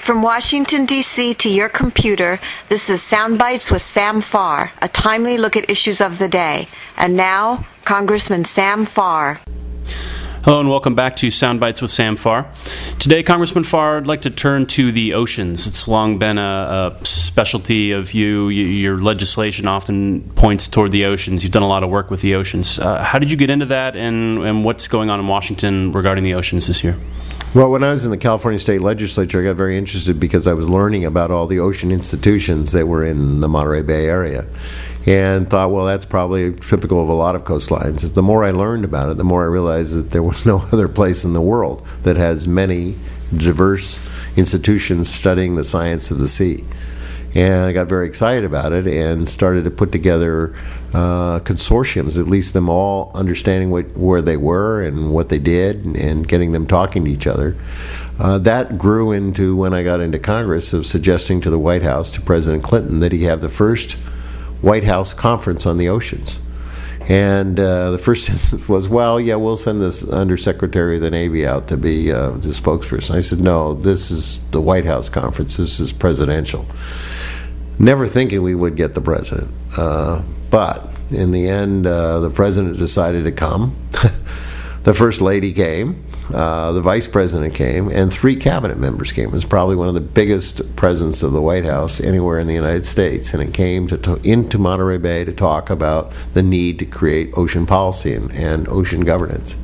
From Washington, D.C. to your computer, this is SoundBytes with Sam Farr, a timely look at issues of the day. And now, Congressman Sam Farr. Hello and welcome back to SoundBytes with Sam Farr. Today, Congressman Farr, I'd like to turn to the oceans. It's long been a specialty of you. Your legislation often points toward the oceans. You've done a lot of work with the oceans. How did you get into that, and what's going on in Washington regarding the oceans this year? Well, when I was in the California State Legislature, I got very interested because I was learning about all the ocean institutions that were in the Monterey Bay area, and thought, well, that's probably typical of a lot of coastlines. The more I learned about it, the more I realized that there was no other place in the world that has many diverse institutions studying the science of the sea. And I got very excited about it and started to put together consortiums, at least them all understanding where they were and what they did, and getting them talking to each other. That grew into, when I got into Congress, of suggesting to the White House, to President Clinton, that he have the first White House conference on the oceans. And the first instance was, well, yeah, we'll send this Undersecretary of the Navy out to be the spokesperson. I said, no, this is the White House conference. This is presidential. Never thinking we would get the president. But in the end, the president decided to come. The first lady came. The vice president came. And 3 cabinet members came. It was probably one of the biggest presence of the White House anywhere in the United States. And it came into Monterey Bay to talk about the need to create ocean policy and ocean governance.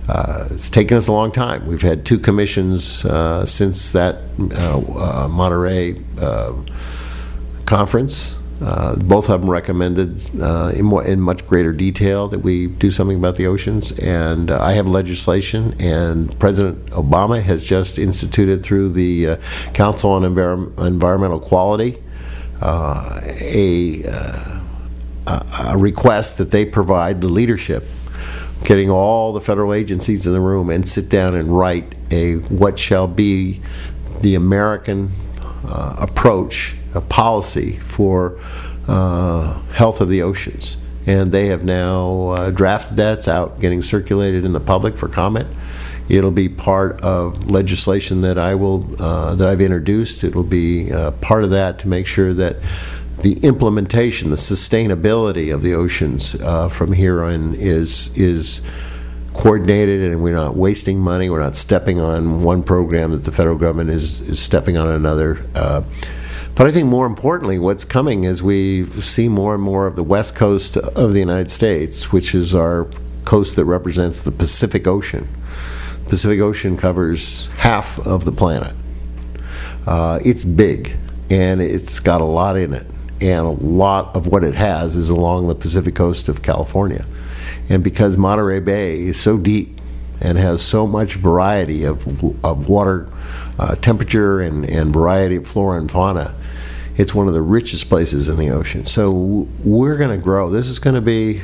It's taken us a long time. We've had 2 commissions since that Monterey conference. Both of them recommended in much greater detail that we do something about the oceans. And I have legislation, and President Obama has just instituted through the Council on Environmental Quality a request that they provide the leadership, getting all the federal agencies in the room and sit down and write what shall be the American approach, a policy for health of the oceans. And they have now drafted that. It's out, getting circulated in the public for comment. It'll be part of legislation that I've introduced. It'll be part of that to make sure that the implementation, the sustainability of the oceans from here on is coordinated, and we're not wasting money. We're not stepping on one program that the federal government is stepping on another. But I think more importantly, what's coming is we see more and more of the west coast of the United States, which is our coast that represents the Pacific Ocean. The Pacific Ocean covers half of the planet. It's big, and it's got a lot in it. And a lot of what it has is along the Pacific coast of California. And because Monterey Bay is so deep and has so much variety of water temperature and variety of flora and fauna, it's one of the richest places in the ocean. So we're going to grow. This is going to be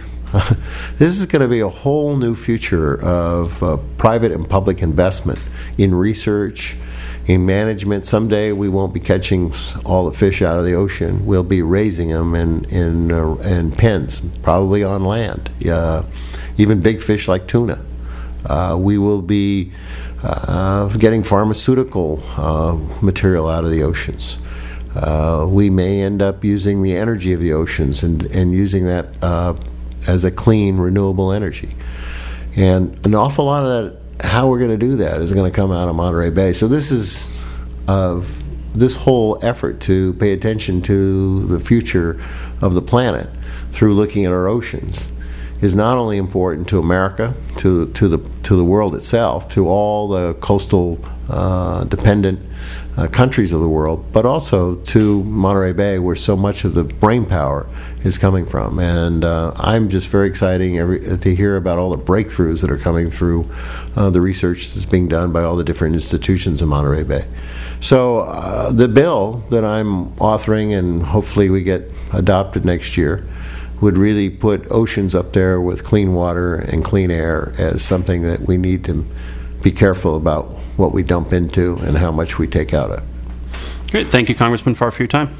a whole new future of private and public investment in research, in management. Someday we won't be catching all the fish out of the ocean. We'll be raising them in pens, probably on land. Even big fish like tuna. We will be getting pharmaceutical material out of the oceans. We may end up using the energy of the oceans and using that as a clean, renewable energy. And an awful lot of that, how we're going to do that, is going to come out of Monterey Bay. So this whole effort to pay attention to the future of the planet through looking at our oceans is not only important to America, to the world itself, to all the coastal dependent countries of the world, but also to Monterey Bay, where so much of the brain power is coming from. And I'm just very excited to hear about all the breakthroughs that are coming through the research that's being done by all the different institutions in Monterey Bay. So the bill that I'm authoring, and hopefully we get adopted next year, would really put oceans up there with clean water and clean air as something that we need to be careful about what we dump into and how much we take out of. Great. Thank you, Congressman Farr, for your time.